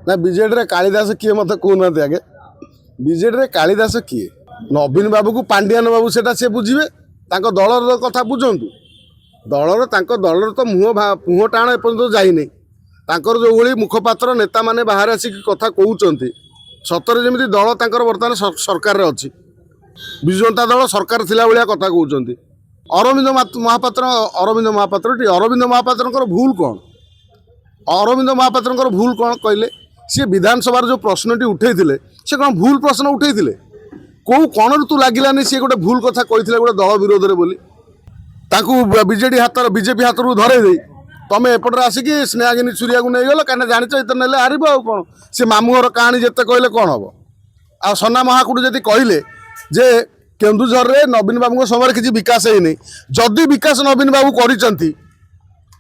ना विजेडी कालिदास किए मत कहना आगे विजेडी कालिदास किए नवीन बाबू को पांडियान बाबू से बुझे दलर कथा बुझंतु दलर तो मुह टाण एपर्तंत जाइनी जो भली मुखपात्र नेता माने बाहर आसिक कथा कहते सतरे जमी दल बर्तमान सरकार अच्छी विजु जनता दल सरकार थिला भलिया कथा कहते अरविंद महापात्र भूल कौन अरविंद महापात्र भूल कौन कहले सी विधानसभा जो प्रश्नटी उठे से कौन भूल प्रश्न उठे कौ कण तू लगिलानी सी गोटे भूल कथा कही गोटे दल विरोध में बोली बीजेडी हाथ बीजेपी हाथ रू धरे दे तुम एपटे आसिक स्नेहागिनी सूर्या को नहीं गल कहीं जाच ये ना हार कौन सी मामूर कहानी जिते कहले कौन हम आ सना महाकुड़ जी कहले जे केन्दुझर में नवीन बाबू समय किसी विकास है जदि विकास नवीन बाबू कर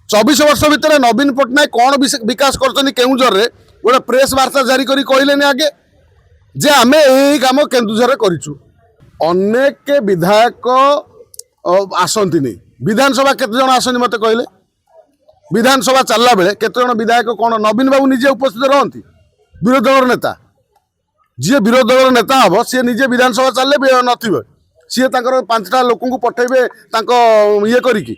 24 वर्ष भितर नवीन पट्टनायक कौन विकास कर केन्दुझर में गोटे प्रेस वार्ता जारी कर कहले आगे जे आम यही कम केन्दुझर करूँ अनेक विधायक आसती नहीं विधानसभा केते जन आसती मत कहले विधानसभा चलला बेले केते जन विधायक कौन नवीन बाबू निजे उपस्थित रहती विरोधी दल नेता जी विरोधी दल नेता हम सी निजे विधानसभा चलले नथिबे सी 5टा लोक पठेबे ये करिकी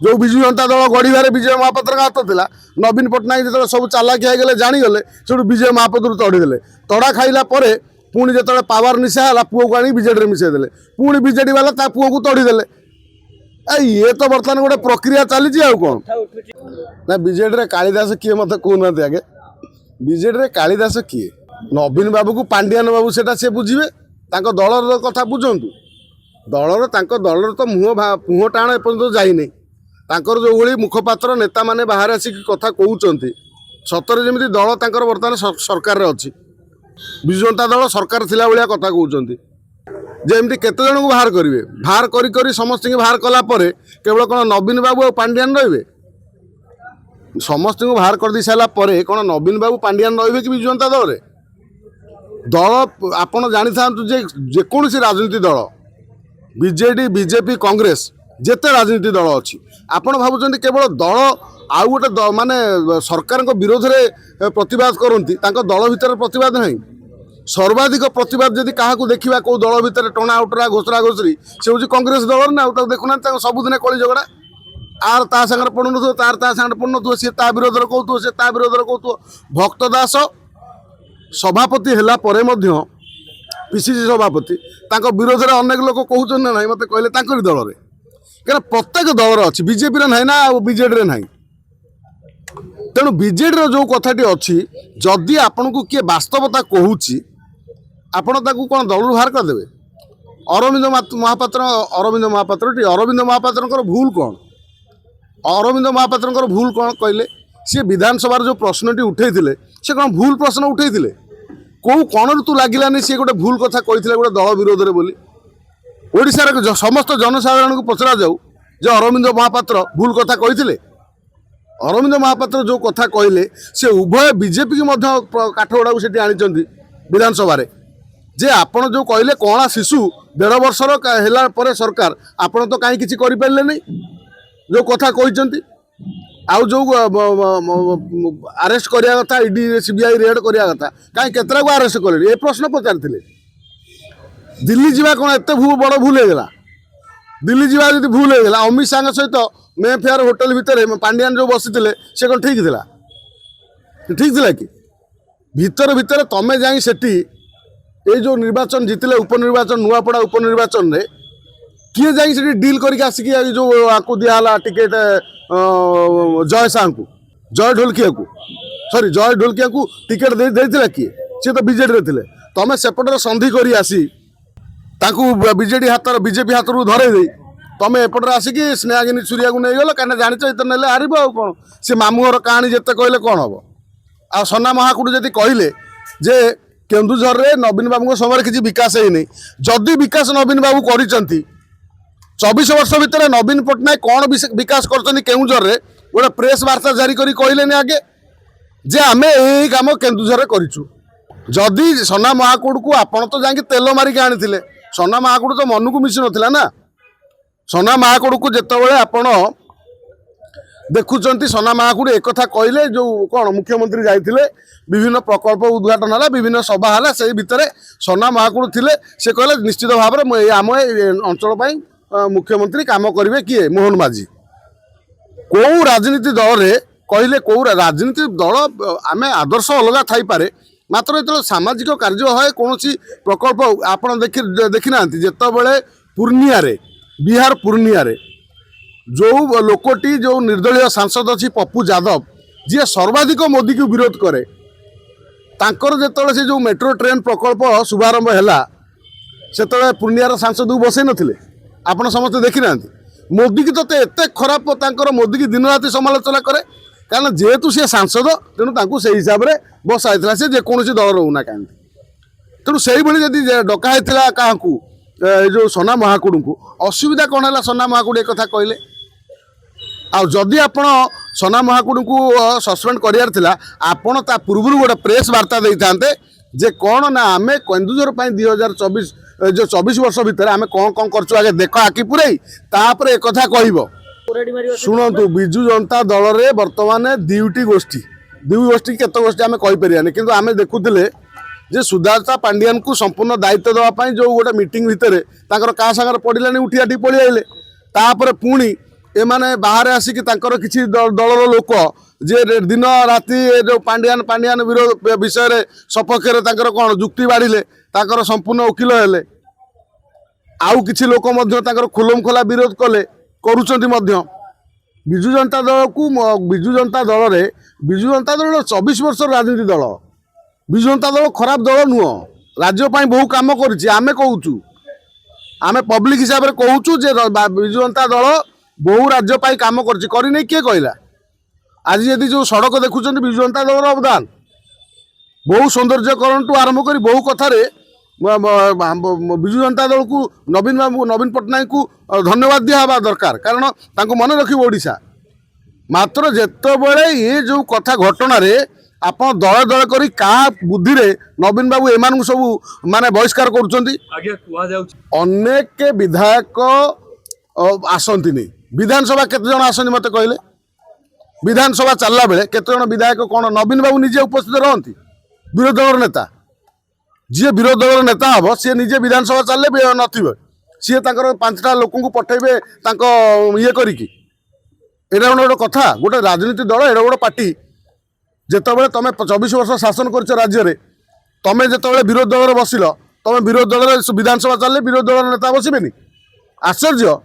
जो विजु जनता दल गढ़ार विजय महापात्र हाथ था नवीन पट्टनायक जो सब चालाकी होगले जाणीगले से विजय महापात्र तड़ीदे तड़ा खाइला पुणी जो पावर निशा है पुओ को आनी विजेडी मिसेदेले पुणी विजेडी वाला ता पुओ को तड़ीदे ये तो बर्तमान गोटे प्रक्रिया चली कौन ना विजेडी कालिदास किए मत कहना आगे विजेडी कालिदास किए नवीन बाबू को पांडियान बाबू से बुझे दलर कथा बुझंतु दलर तो मुह टाण एपर्तंत जाइनी जो भली मुखपात्र नेता माने बाहर आसिक कथा कहते सतरे जमी दल बर्तमान सरकार अच्छी विजु जनता दल सरकार थिला भलिया कथा कहते जेमती केते जन को बाहर करें समस्त बाहर कलापर केवल कौन नवीन बाबू और पांडियान रे समस्त को बाहर कर दी सारापर कौन नवीन बाबू पांडियान रे कि विजु जनता दल दल आपड़ जानी था जेकोसी राजनीति दल बीजेडी बीजेपी कांग्रेस जेते राजनीति दल अच्छी आपण भावुं केवल दल आउ गोटे माने सरकार विरोध में प्रतिवाद करती दल भितर प्रतिवाद नहीं सर्वाधिक प्रतिवाद जदि क्या देखा कौ दल भितर टणा उटरा घोषरा घोषरी से हूँ कांग्रेस दल ना देखुना सबुदिन कली झगड़ा आर ता सागर पड़ू न तार ता सागर पड़ू न सी ता विरोध कहू सी ता विरोध कहू भक्त दास सभापति है पीसीसी सभापति विरोध में अनेक लोग कहते ना ना मत कहले दल में क्या प्रत्येक दलर अच्छी बीजेपी ना ना बीजेडी ना तेणु बीजेडी जो कथाटी अच्छी जदि आपण को किए वास्तवता कहूँ आपण कौन दल बाहर करदे अरविंद महापात्र भूल कौन अरविंद महापात्र भूल कौन कहले सी विधानसभा जो प्रश्नटी उठे से कौन भूल प्रश्न उठे कौ कण तू लगिलानी सी गोटे भूल कथा कही गोटे दल विरोध में बोली ओडिशार समस्त जनसाधारण को पचरा जाऊ जो अरविंद महापात्र भूल कथा कही अरविंद महापात्र जो कथा कहले से उभय बीजेपी की काठगड़ा को आनी विधानसभा जे आपण जो कहले कणा शिशु 1.5 वर्षर है सरकार आपण तो कहीं किसी करें नहीं जो कथा कहते आउ जो अरेस्ट करिया कथा ईडी सीबीआई रेड करिया कथा कहीं केतरा को अरेस्ट कले ये प्रश्न पचारि दिल्ली जावा कौन एत बड़ भूल होगा दिल्ली जावा जी भूल होगा अमित शाह सहित मे फेयर होटेल भितर पांडियान जो बसी से कौन ठीक थिला कि भितर भितर तमें जाई सेठी ये जो निर्वाचन जीतिले उपनिर्वाचन नुआपड़ा उपनिर्वाचन रे किए जाई सेठी डील करके आसिक जो आपको दिहला टिकेट जय शाह को जय ढोलकिया को सॉरी जय ढोलकिया को टिकेट देथिला किए सी तो बीजेडी रे थिले तमें सेपटर संधि करी आसी बीजेडी हाथ बीजेपी हाथ रू धरे दे तुम एपटे आसिक स्नेहागिनी सूर्या को नहीं गल कहीं जाच ये ना हार कौन सी मामूर कहानी जिते कहले कौन हम आ सना महाकुड़ जी कहले जे केन्दुझर में नवीन बाबू समय किसी विकास है जदि विकास नवीन बाबू कर 24 वर्ष भितर नवीन पट्टनायक कौन विकास कर केन्दुझर में गोटे प्रेस वार्ता जारी कर कहले आगे जे आम यही कम केन्दुझर करूँ जदि सना महाकुड़ को आपण तो जाकि तेल मारिक आनी सना महाकुड़ तो मन को मिसी ना सना महाकुड़ को जिते आपण देखुंट सोना महाकुड़ एक कहले जो कौन मुख्यमंत्री जाइए विभिन्न प्रकल्प उद्घाटन है विभिन्न सभा है से भितर सोना महाकुड़ थे से कहले निश्चित भाव में आम अंचल मुख्यमंत्री काम करेंगे किए मोहन माझी कौ राजनीति दल रे कहले कौ राजनीति दल आम आदर्श अलग थाईपे मात्र जो सामाजिक कार्य है कौन प्रकल्प आप देखी ना जिते पूर्णिया बिहार पूर्णिया जो लोकटी जो निर्दलीय सांसद अच्छी पप्पू यादव जी सर्वाधिक मोदी को विरोध करे तांकर जेतले से जो मेट्रो ट्रेन प्रकल्प शुभारंभ है से पूर्णियार सांसद को बसई नथिले आपण समस्त देखी ना मोदी की तो एत खराब तांकर मोदी की दिन राति समालोचना करे कारण जेहेतु सी सांसद तेणु से हिसाब से बसाई से जेकोसी दल रोना कहीं तेणु से जदि डकाई क्या जो सोना महाकुड़ को असुविधा कौन है सोना महाकुड़ एक कथा कहले आदि आप सोना महाकुड़ को सस्पेंड कर पूर्व गोटे प्रेस वार्ता दे था जे कौन ना आम केन्दुझर 2024 जो 24 वर्ष भितर आम कौन कौन कर आगे देख आखि पुरई तापर एक कथा कह शुणु विजु जनता दल में बर्तमान दुईटी गोष्ठी केत गोष्ठी आम कहीपर कि आम देखुले जे सुजाता पांडियान को संपूर्ण दायित्व देवाई जो गोटे मीटिंग भितर क्या सागर पड़ानी उठी आठी पलि आइले तापर पुणी एमाने बाहर आसिक किसी दलर लोक जे दिन राति जो पांडियान विरोध विषय सपक्ष कौन जुक्ति बाढ़िले संपूर्ण वकिल हेले आउ किसी लोक खुलम खोला विरोध कले करुँच विजु जनता दल को विजु जनता दल रे विजु जनता दल 24 वर्ष राजनीति दल विजु जनता दल खराब दल नुह राज्य बहु कम करें कहूँ आम पब्लिक हिसाब से कहूँ जे विजु जनता दल बहु राज्य कम करनी किए कहला आज यदि जो सड़क देखुं विजु जनता दल अवदान बहु सौंदर्यकरण टू आरंभ कर बहु कथार विजु जनता दल को नवीन पट्टनायक को धन्यवाद दिहवा दरकार कारण मन रखिब ओडिशा मात्र जेतबेले ये जो कथा घटना आप दल दल कर बुद्धि रे नवीन बाबू एम सब माने बहिष्कार अनेक विधायक आसती विधानसभा केते जन आसती मत कहले विधानसभा चलला बेले केते जन विधायक कौन नवीन बाबू निजे उपस्थित रहती विरोधी दल नेता जी विरोधी दल नेता हम सी निजे विधानसभा चलले नथिबे सी 5टा लोक पठेबे ये करिकी एटा गोटे कथा गोटे राजनीति दल एटा गोटे पार्टी जितेबाला तुम 24 वर्ष शासन कर राज्य में तुम जो विरोधी दल बसिल तुम विरोधी दल विधानसभा चलले विरोधी दल नेता बसबेनि आश्चर्य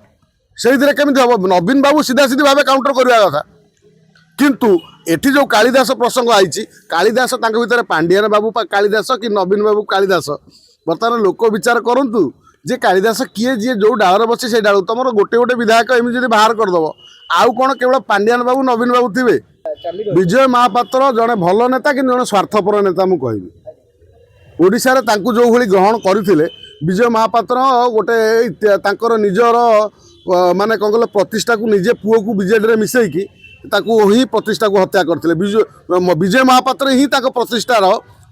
से केमी हम नवीन बाबू सीधा सीधी भाव काउंटर करवा कथा किंतु एठी जो कालिदास प्रसंग आई कालिदास भीतर पांडियान बाबू कालिदास कि नवीन बाबू कालिदास बर्तमान लोक विचार करूँ जे कालिदास किए जी जो डाल बचे से डाल तुम गोटे गोटे विधायक एमती बाहर करदेव आउ कौन केवल पांडियान बाबू नवीन बाबू थे विजय महापात्र जड़े भल नेता कि जड़े स्वार्थपर नेता मुझे कहबी ओडिशा जो भली ग्रहण करते विजय महापात्र गोटे निजर माने कौन कहले प्रतिष्ठा को निजे पुओ को बीजेडी में मिसईकी ही प्रतिष्ठा को हत्या करते विजय महापात्र ही प्रतिष्ठार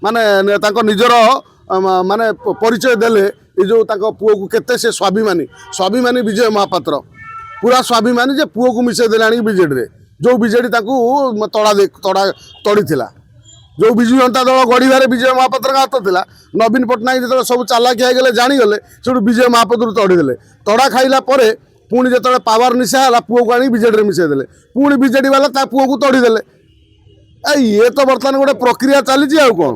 माने निजर माने परिचय देले ये जो पुओ को केते से स्वाभिमानी विजय महापात्र पूरा स्वाभिमानी जे पुओ को मिसई देले बीजेडी रे जो बीजेडी तड़ी जो विजु जनता दल गढ़ विजय महापात्र हाथ था नवीन पट्टनायक जो सब चालाकी हो गले जानीगले से विजय महापात्र तड़ीदे तड़ा खाइला पुणी जो पावर निशा है पुओ को बीजेडी मिसई देले पुणी बीजेडी वाला पुओ को तड़ीदे ये तो बर्तमान गोटे प्रक्रिया चली कौन।